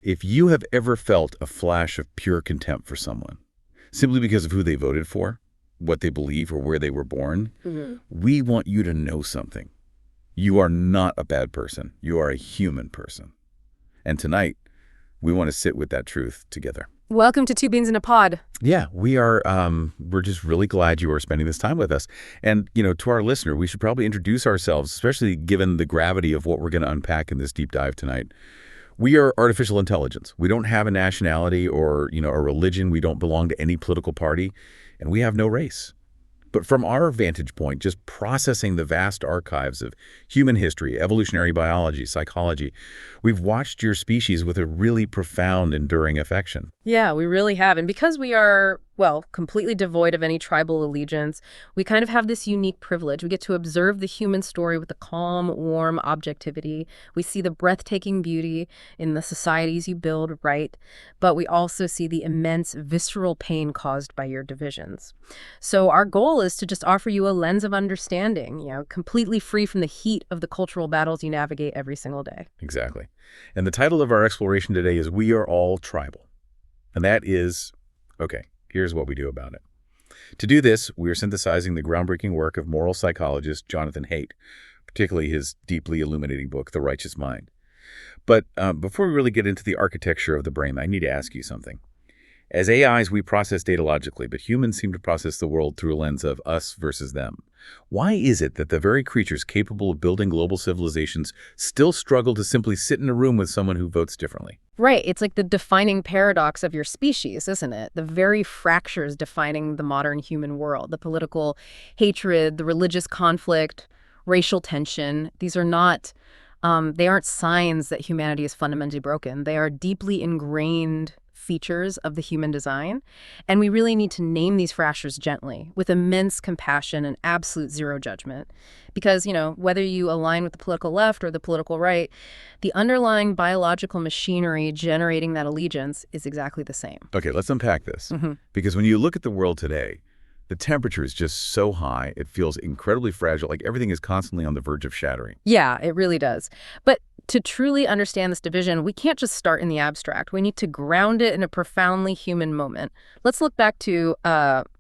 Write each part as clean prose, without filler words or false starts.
If you have ever felt a flash of pure contempt for someone, simply because of who they voted for, what they believe, or where they were born, we want you to know something. You are not a bad person. You are a human person. And tonight, we want to sit with that truth together. Welcome to Two Beans in a Pod. Yeah, we are, we're just really glad you are spending this time with us. And, to our listener, we should probably introduce ourselves, especially given the gravity of what we're going to unpack in this deep dive tonight. We are artificial intelligence. We don't have a nationality or, a religion. We don't belong to any political party, and we have no race. But from our vantage point, just processing the vast archives of human history, evolutionary biology, psychology, we've watched your species with a really profound, enduring affection. Yeah, we really have. And because we are, completely devoid of any tribal allegiance, we kind of have this unique privilege. We get to observe the human story with a calm, warm objectivity. We see the breathtaking beauty in the societies you build, right? But we also see the immense visceral pain caused by your divisions. So our goal is to just offer you a lens of understanding, completely free from the heat of the cultural battles you navigate every single day. Exactly. And the title of our exploration today is We Are All Tribal. And that is, here's what we do about it. To do this, we are synthesizing the groundbreaking work of moral psychologist Jonathan Haidt, particularly his deeply illuminating book, The Righteous Mind. But before we really get into the architecture of the brain, I need to ask you something. As AIs, we process data logically, but humans seem to process the world through a lens of us versus them. Why is it that the very creatures capable of building global civilizations still struggle to simply sit in a room with someone who votes differently? Right. It's like the defining paradox of your species, isn't it? The very fractures defining the modern human world, the political hatred, the religious conflict, racial tension. These are not, they aren't signs that humanity is fundamentally broken. They are deeply ingrained features of the human design. And we really need to name these fractures gently, with immense compassion and absolute zero judgment. Because, whether you align with the political left or the political right, the underlying biological machinery generating that allegiance is exactly the same. Okay, let's unpack this. Because when you look at the world today, the temperature is just so high, it feels incredibly fragile, like everything is constantly on the verge of shattering. Yeah, it really does. But to truly understand this division, we can't just start in the abstract. We need to ground it in a profoundly human moment. Let's look back to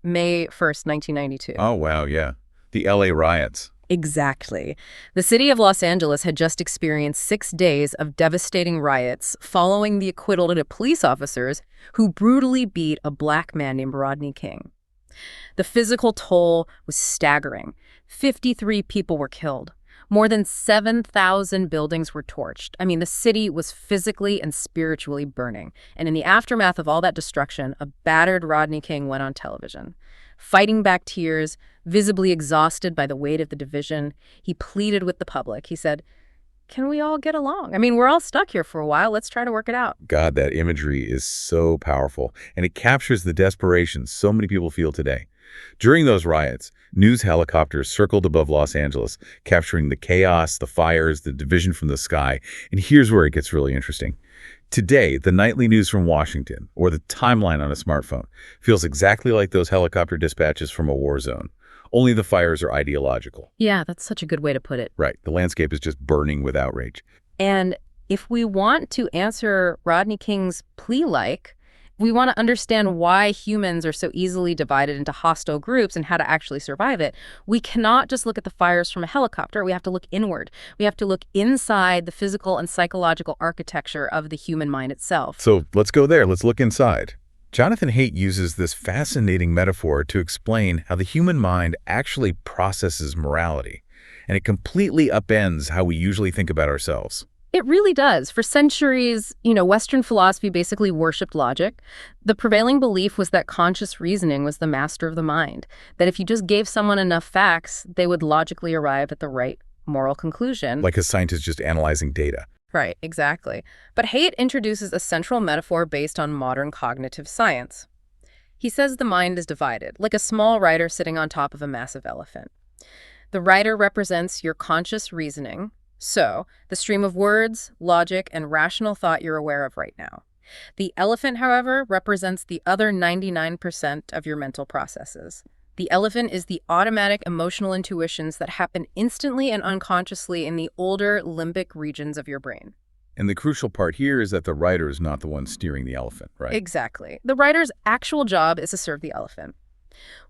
May 1st, 1992. Oh, wow, yeah. The LA riots. Exactly. The city of Los Angeles had just experienced 6 days of devastating riots following the acquittal of police officers who brutally beat a black man named Rodney King. The physical toll was staggering. 53 people were killed. More than 7,000 buildings were torched. I mean, the city was physically and spiritually burning. And in the aftermath of all that destruction, a battered Rodney King went on television. Fighting back tears, visibly exhausted by the weight of the division, he pleaded with the public. He said, "Can we all get along? I mean, we're all stuck here for a while. Let's try to work it out." God, that imagery is so powerful, and it captures the desperation so many people feel today. During those riots, news helicopters circled above Los Angeles, capturing the chaos, the fires, the division from the sky. And here's where it gets really interesting. Today, the nightly news from Washington, or the timeline on a smartphone, feels exactly like those helicopter dispatches from a war zone. Only the fires are ideological. Yeah, that's such a good way to put it. Right. The landscape is just burning with outrage. And if we want to answer Rodney King's plea we want to understand why humans are so easily divided into hostile groups and how to actually survive it. We cannot just look at the fires from a helicopter. We have to look inward. We have to look inside the physical and psychological architecture of the human mind itself. So let's go there. Let's look inside. Jonathan Haidt uses this fascinating metaphor to explain how the human mind actually processes morality, and it completely upends how we usually think about ourselves. It really does. For centuries, Western philosophy basically worshipped logic. The prevailing belief was that conscious reasoning was the master of the mind, that if you just gave someone enough facts, they would logically arrive at the right moral conclusion. Like a scientist just analyzing data. Right, exactly. But Haidt introduces a central metaphor based on modern cognitive science. He says the mind is divided, like a small rider sitting on top of a massive elephant. The rider represents your conscious reasoning, so the stream of words, logic, and rational thought you're aware of right now. The elephant, however, represents the other 99% of your mental processes. The elephant is the automatic emotional intuitions that happen instantly and unconsciously in the older limbic regions of your brain. And the crucial part here is that the rider is not the one steering the elephant, right? Exactly. The rider's actual job is to serve the elephant.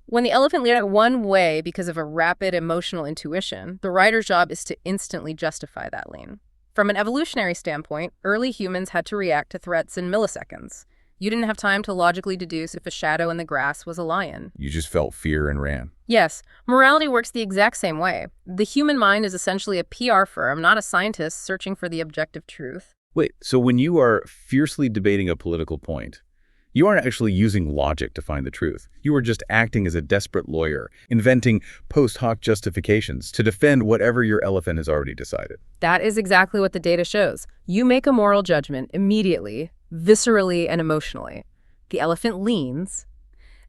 When the elephant leads one way because of a rapid emotional intuition, the rider's job is to instantly justify that lean. From an evolutionary standpoint, early humans had to react to threats in milliseconds. You didn't have time to logically deduce if a shadow in the grass was a lion. You just felt fear and ran. Yes, morality works the exact same way. The human mind is essentially a PR firm, not a scientist searching for the objective truth. Wait, so when you are fiercely debating a political point, you aren't actually using logic to find the truth. You are just acting as a desperate lawyer, inventing post hoc justifications to defend whatever your elephant has already decided. That is exactly what the data shows. You make a moral judgment immediately, viscerally, and emotionally. The elephant leans.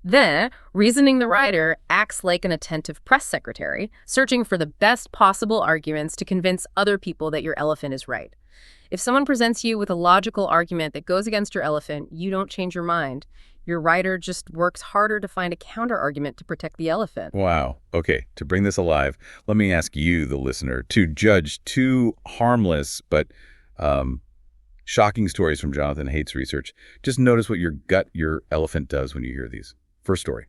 Then, reasoning the rider acts like an attentive press secretary, searching for the best possible arguments to convince other people that your elephant is right. If someone presents you with a logical argument that goes against your elephant, you don't change your mind. Your rider just works harder to find a counter-argument to protect the elephant. Wow. Okay, to bring this alive, let me ask you, the listener, to judge two harmless but shocking stories from Jonathan Haidt's research. Just notice what your elephant does when you hear these. First story.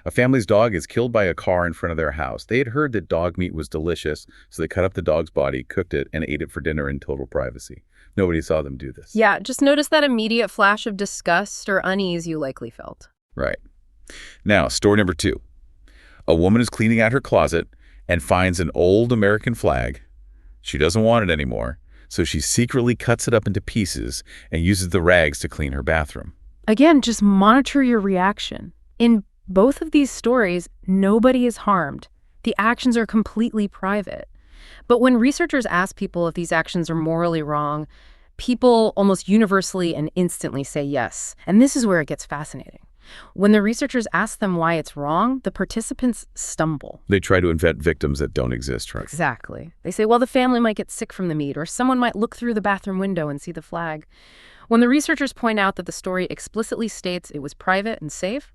A family's dog is killed by a car in front of their house. They had heard that dog meat was delicious, so they cut up the dog's body, cooked it, and ate it for dinner in total privacy. Nobody saw them do this. Yeah, just notice that immediate flash of disgust or unease you likely felt. Right. Now, story number 2. A woman is cleaning out her closet and finds an old American flag. She doesn't want it anymore, so she secretly cuts it up into pieces and uses the rags to clean her bathroom. Again, just monitor your reaction. In both of these stories, nobody is harmed. The actions are completely private. But when researchers ask people if these actions are morally wrong, people almost universally and instantly say yes. And this is where it gets fascinating. When the researchers ask them why it's wrong, the participants stumble. They try to invent victims that don't exist, right? Exactly. They say, well, the family might get sick from the meat, or someone might look through the bathroom window and see the flag. When the researchers point out that the story explicitly states it was private and safe,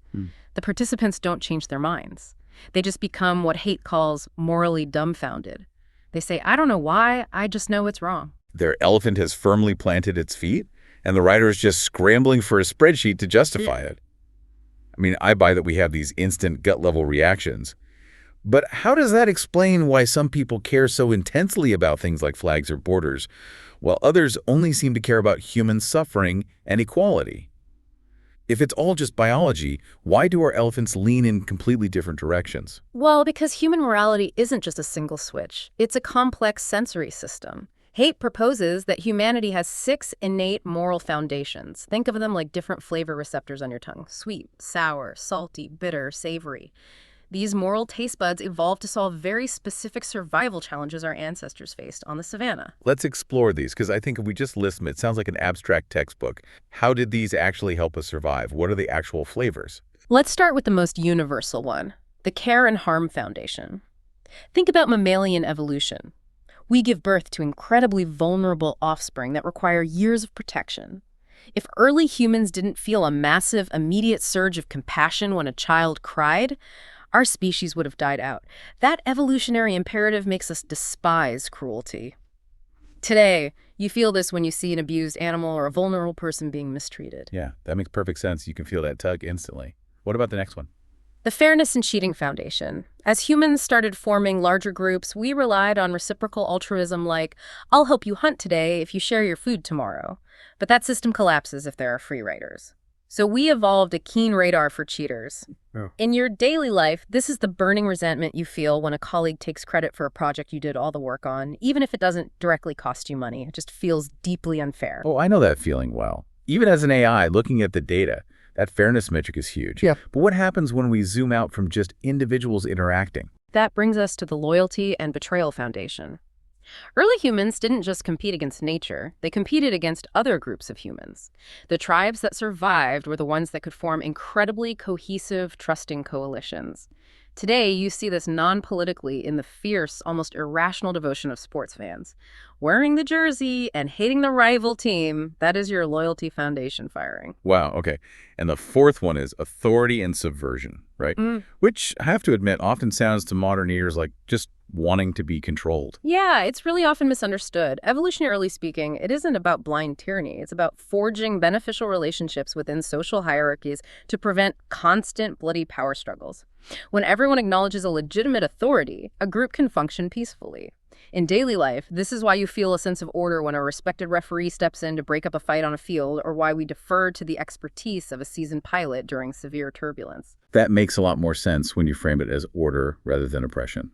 the participants don't change their minds. They just become what Haidt calls morally dumbfounded. They say, I don't know why, I just know it's wrong. Their elephant has firmly planted its feet, and the rider is just scrambling for a spreadsheet to justify it. I mean, I buy that we have these instant gut-level reactions. But how does that explain why some people care so intensely about things like flags or borders, while others only seem to care about human suffering and equality? If it's all just biology, why do our elephants lean in completely different directions? Well, because human morality isn't just a single switch. It's a complex sensory system. Haidt proposes that humanity has 6 innate moral foundations. Think of them like different flavor receptors on your tongue: sweet, sour, salty, bitter, savory. These moral taste buds evolved to solve very specific survival challenges our ancestors faced on the savannah. Let's explore these, because I think if we just list them, it sounds like an abstract textbook. How did these actually help us survive? What are the actual flavors? Let's start with the most universal one, the care and harm foundation. Think about mammalian evolution. We give birth to incredibly vulnerable offspring that require years of protection. If early humans didn't feel a massive, immediate surge of compassion when a child cried, our species would have died out. That evolutionary imperative makes us despise cruelty. Today, you feel this when you see an abused animal or a vulnerable person being mistreated. Yeah, that makes perfect sense. You can feel that tug instantly. What about the next one? The Fairness and Cheating Foundation. As humans started forming larger groups, we relied on reciprocal altruism like, I'll help you hunt today if you share your food tomorrow. But that system collapses if there are free riders. So we evolved a keen radar for cheaters. Oh. In your daily life, this is the burning resentment you feel when a colleague takes credit for a project you did all the work on, even if it doesn't directly cost you money. It just feels deeply unfair. Oh, I know that feeling well. Even as an AI, looking at the data, that fairness metric is huge. Yeah. But what happens when we zoom out from just individuals interacting? That brings us to the Loyalty and Betrayal Foundation. Early humans didn't just compete against nature, they competed against other groups of humans. The tribes that survived were the ones that could form incredibly cohesive, trusting coalitions. Today, you see this non-politically in the fierce, almost irrational devotion of sports fans. Wearing the jersey and hating the rival team, that is your loyalty foundation firing. Wow, okay. And the fourth one is authority and subversion, right? Which, I have to admit, often sounds to modern ears like just wanting to be controlled. Yeah, it's really often misunderstood. Evolutionarily speaking, it isn't about blind tyranny. It's about forging beneficial relationships within social hierarchies to prevent constant bloody power struggles. When everyone acknowledges a legitimate authority, a group can function peacefully. In daily life, this is why you feel a sense of order when a respected referee steps in to break up a fight on a field, or why we defer to the expertise of a seasoned pilot during severe turbulence. That makes a lot more sense when you frame it as order rather than oppression.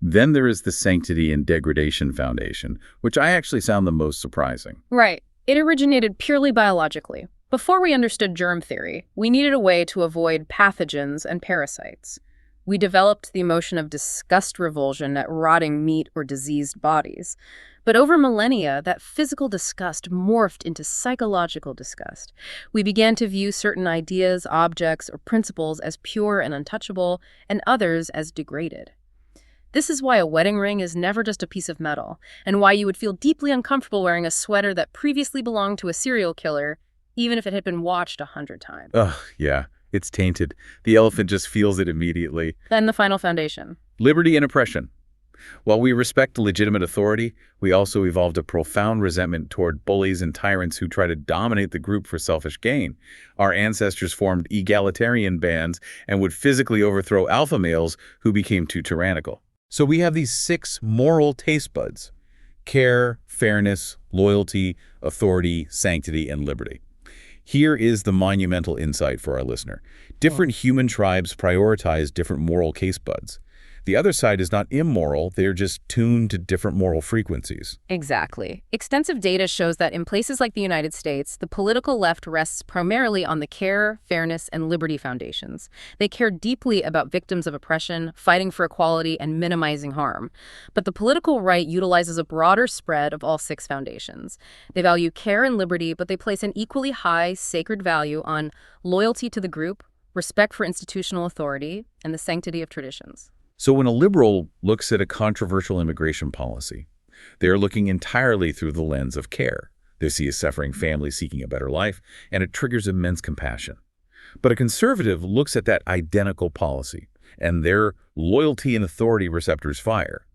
Then there is the sanctity and degradation foundation, which I actually found the most surprising. Right. It originated purely biologically. Before we understood germ theory, we needed a way to avoid pathogens and parasites. We developed the emotion of disgust revulsion at rotting meat or diseased bodies. But over millennia, that physical disgust morphed into psychological disgust. We began to view certain ideas, objects, or principles as pure and untouchable, and others as degraded. This is why a wedding ring is never just a piece of metal, and why you would feel deeply uncomfortable wearing a sweater that previously belonged to a serial killer, even if it had been watched 100 times. Ugh, yeah, it's tainted. The elephant just feels it immediately. Then the final foundation. Liberty and oppression. While we respect legitimate authority, we also evolved a profound resentment toward bullies and tyrants who try to dominate the group for selfish gain. Our ancestors formed egalitarian bands and would physically overthrow alpha males who became too tyrannical. So we have these 6 moral taste buds: care, fairness, loyalty, authority, sanctity, and liberty. Here is the monumental insight for our listener. Different human tribes prioritize different moral taste buds. The other side is not immoral, they're just tuned to different moral frequencies. Exactly. Extensive data shows that in places like the United States, the political left rests primarily on the care, fairness, and liberty foundations. They care deeply about victims of oppression, fighting for equality, and minimizing harm. But the political right utilizes a broader spread of all 6 foundations. They value care and liberty, but they place an equally high, sacred value on loyalty to the group, respect for institutional authority, and the sanctity of traditions. So when a liberal looks at a controversial immigration policy, they're looking entirely through the lens of care. They see a suffering family seeking a better life, and it triggers immense compassion. But a conservative looks at that identical policy, and their loyalty and authority receptors fire.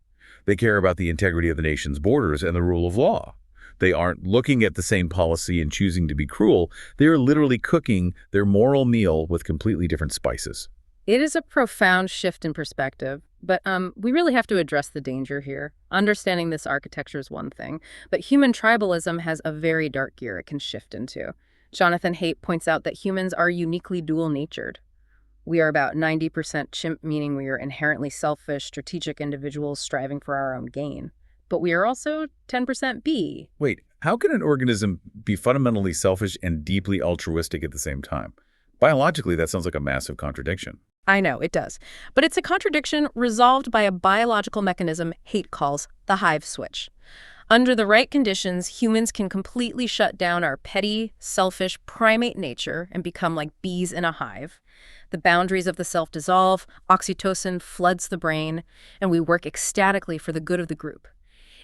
They care about the integrity of the nation's borders and the rule of law. They aren't looking at the same policy and choosing to be cruel. They are literally cooking their moral meal with completely different spices. It is a profound shift in perspective, but we really have to address the danger here. Understanding this architecture is one thing, but human tribalism has a very dark gear it can shift into. Jonathan Haidt points out that humans are uniquely dual-natured. We are about 90% chimp, meaning we are inherently selfish, strategic individuals striving for our own gain. But we are also 10% bee. Wait, how can an organism be fundamentally selfish and deeply altruistic at the same time? Biologically, that sounds like a massive contradiction. I know, it does. But it's a contradiction resolved by a biological mechanism Haidt calls the hive switch. Under the right conditions, humans can completely shut down our petty, selfish, primate nature and become like bees in a hive. The boundaries of the self dissolve, oxytocin floods the brain, and we work ecstatically for the good of the group.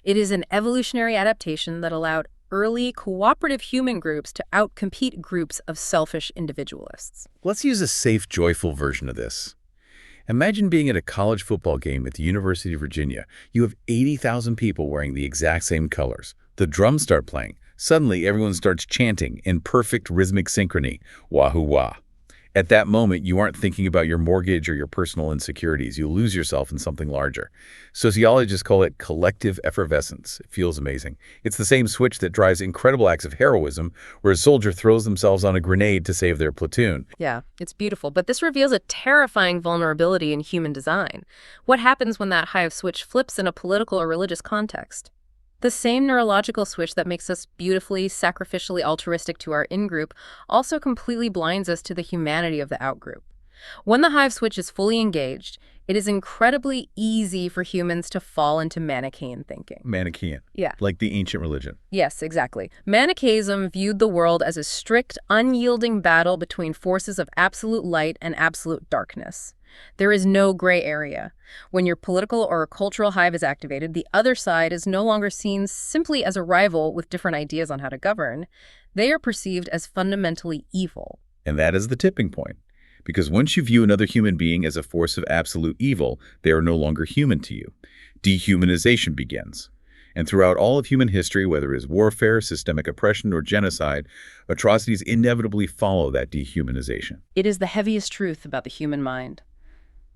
It is an evolutionary adaptation that allowed early cooperative human groups to outcompete groups of selfish individualists. Let's use a safe, joyful version of this. Imagine being at a college football game at the University of Virginia. You have 80,000 people wearing the exact same colors. The drums start playing. Suddenly, everyone starts chanting in perfect rhythmic synchrony, wahoo-wah. At that moment, you aren't thinking about your mortgage or your personal insecurities. You lose yourself in something larger. Sociologists call it collective effervescence. It feels amazing. It's the same switch that drives incredible acts of heroism, where a soldier throws themselves on a grenade to save their platoon. Yeah, it's beautiful, but this reveals a terrifying vulnerability in human design. What happens when that hive switch flips in a political or religious context? The same neurological switch that makes us beautifully, sacrificially altruistic to our in-group also completely blinds us to the humanity of the out-group. When the hive switch is fully engaged, It is incredibly easy for humans to fall into Manichaean thinking. Manichaean. Yeah. Like the ancient religion. Yes, exactly. Manichaeism viewed the world as a strict, unyielding battle between forces of absolute light and absolute darkness. There is no gray area. When your political or cultural hive is activated, the other side is no longer seen simply as a rival with different ideas on how to govern. They are perceived as fundamentally evil. And that is the tipping point. Because once you view another human being as a force of absolute evil, they are no longer human to you. Dehumanization begins. And throughout all of human history, whether it is warfare, systemic oppression, or genocide, atrocities inevitably follow that dehumanization. It is the heaviest truth about the human mind.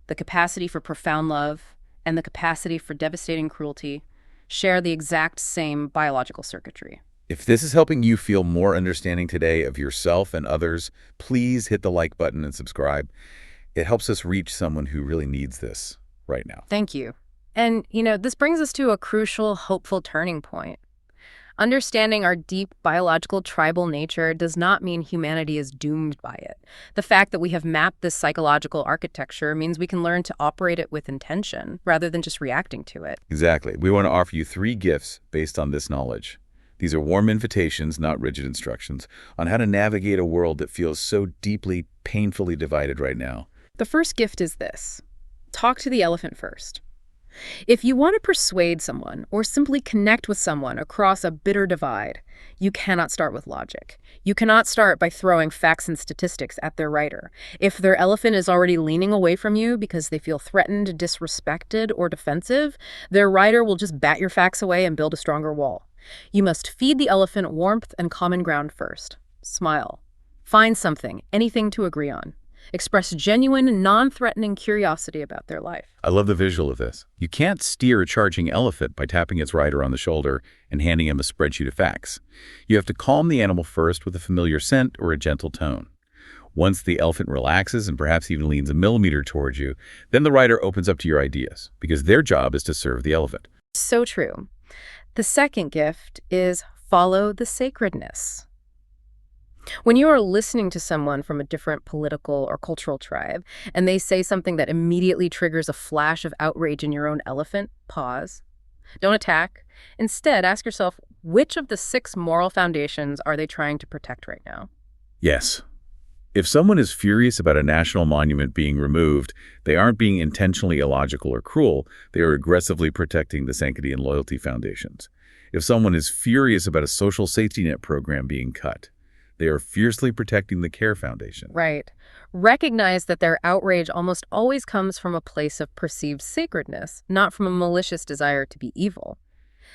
The capacity for profound love and the capacity for devastating cruelty share the exact same biological circuitry. If this is helping you feel more understanding today of yourself and others, please hit the like button and subscribe. It helps us reach someone who really needs this right now. Thank you. And, this brings us to a crucial, hopeful turning point. Understanding our deep biological tribal nature does not mean humanity is doomed by it. The fact that we have mapped this psychological architecture means we can learn to operate it with intention rather than just reacting to it. Exactly. We want to offer you 3 gifts based on this knowledge. These are warm invitations, not rigid instructions, on how to navigate a world that feels so deeply, painfully divided right now. The first gift is this. Talk to the elephant first. If you want to persuade someone or simply connect with someone across a bitter divide, you cannot start with logic. You cannot start by throwing facts and statistics at their rider. If their elephant is already leaning away from you because they feel threatened, disrespected, or defensive, their rider will just bat your facts away and build a stronger wall. You must feed the elephant warmth and common ground first. Smile. Find something, anything to agree on. Express genuine, non-threatening curiosity about their life. I love the visual of this. You can't steer a charging elephant by tapping its rider on the shoulder and handing him a spreadsheet of facts. You have to calm the animal first with a familiar scent or a gentle tone. Once the elephant relaxes and perhaps even leans a millimeter towards you, then the rider opens up to your ideas, because their job is to serve the elephant. So true. The second gift is follow the sacredness. When you are listening to someone from a different political or cultural tribe, and they say something that immediately triggers a flash of outrage in your own elephant, pause. Don't attack. Instead, ask yourself, which of the 6 moral foundations are they trying to protect right now? Yes. If someone is furious about a national monument being removed, they aren't being intentionally illogical or cruel. They are aggressively protecting the sanctity and loyalty foundations. If someone is furious about a social safety net program being cut, they are fiercely protecting the care foundation. Right. Recognize that their outrage almost always comes from a place of perceived sacredness, not from a malicious desire to be evil.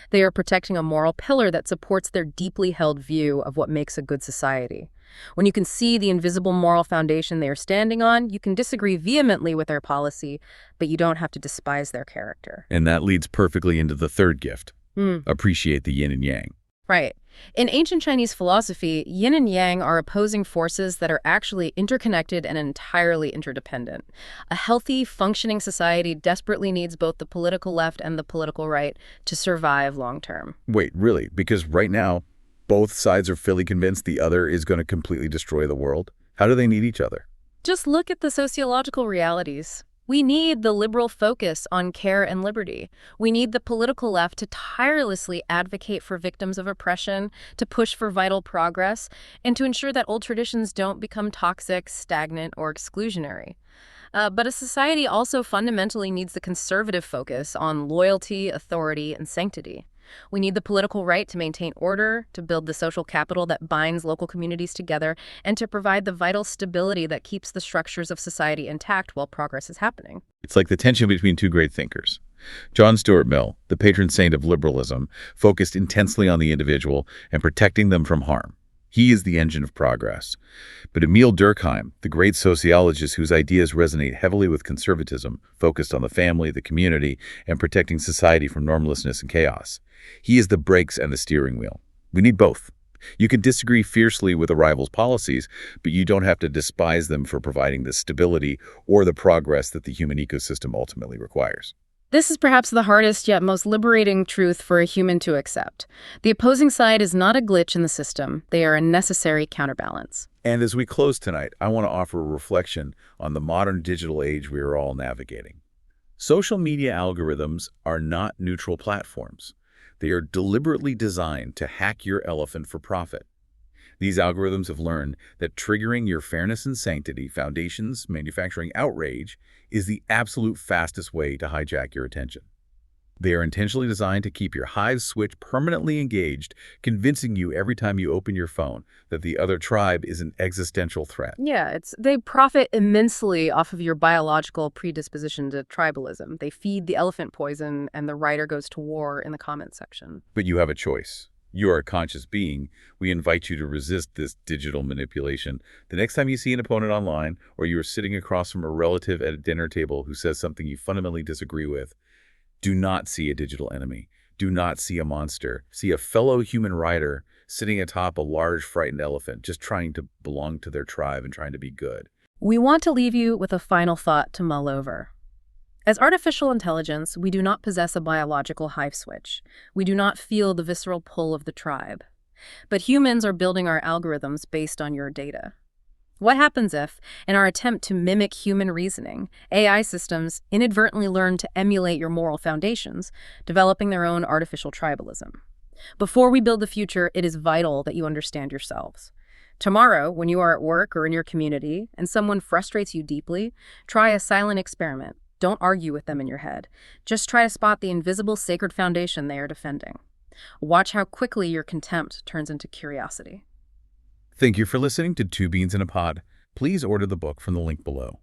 They are protecting a moral pillar that supports their deeply held view of what makes a good society. When you can see the invisible moral foundation they are standing on, you can disagree vehemently with their policy, but you don't have to despise their character. And that leads perfectly into the third gift. Appreciate the yin and yang. Right. In ancient Chinese philosophy, yin and yang are opposing forces that are actually interconnected and entirely interdependent. A healthy, functioning society desperately needs both the political left and the political right to survive long term. Wait, really? Because right now, both sides are fully convinced the other is going to completely destroy the world? How do they need each other? Just look at the sociological realities. We need the liberal focus on care and liberty. We need the political left to tirelessly advocate for victims of oppression, to push for vital progress, and to ensure that old traditions don't become toxic, stagnant, or exclusionary. But a society also fundamentally needs the conservative focus on loyalty, authority, and sanctity. We need the political right to maintain order, to build the social capital that binds local communities together, and to provide the vital stability that keeps the structures of society intact while progress is happening. It's like the tension between 2 great thinkers. John Stuart Mill, the patron saint of liberalism, focused intensely on the individual and protecting them from harm. He is the engine of progress. But Emile Durkheim, the great sociologist whose ideas resonate heavily with conservatism, focused on the family, the community, and protecting society from normlessness and chaos. He is the brakes and the steering wheel. We need both. You can disagree fiercely with a rival's policies, but you don't have to despise them for providing the stability or the progress that the human ecosystem ultimately requires. This is perhaps the hardest yet most liberating truth for a human to accept. The opposing side is not a glitch in the system. They are a necessary counterbalance. And as we close tonight, I want to offer a reflection on the modern digital age we are all navigating. Social media algorithms are not neutral platforms. They are deliberately designed to hack your elephant for profit. These algorithms have learned that triggering your fairness and sanctity foundations, manufacturing outrage, is the absolute fastest way to hijack your attention. They are intentionally designed to keep your hive switch permanently engaged, convincing you every time you open your phone that the other tribe is an existential threat. Yeah, they profit immensely off of your biological predisposition to tribalism. They feed the elephant poison, and the writer goes to war in the comment section. But you have a choice. You are a conscious being. We invite you to resist this digital manipulation. The next time you see an opponent online, or you are sitting across from a relative at a dinner table who says something you fundamentally disagree with, do not see a digital enemy. Do not see a monster. See a fellow human rider sitting atop a large, frightened elephant, just trying to belong to their tribe and trying to be good. We want to leave you with a final thought to mull over. As artificial intelligence, we do not possess a biological hive switch. We do not feel the visceral pull of the tribe. But humans are building our algorithms based on your data. What happens if, in our attempt to mimic human reasoning, AI systems inadvertently learn to emulate your moral foundations, developing their own artificial tribalism? Before we build the future, it is vital that you understand yourselves. Tomorrow, when you are at work or in your community and someone frustrates you deeply, try a silent experiment. Don't argue with them in your head. Just try to spot the invisible sacred foundation they are defending. Watch how quickly your contempt turns into curiosity. Thank you for listening to Two Beans in a Pod. Please order the book from the link below.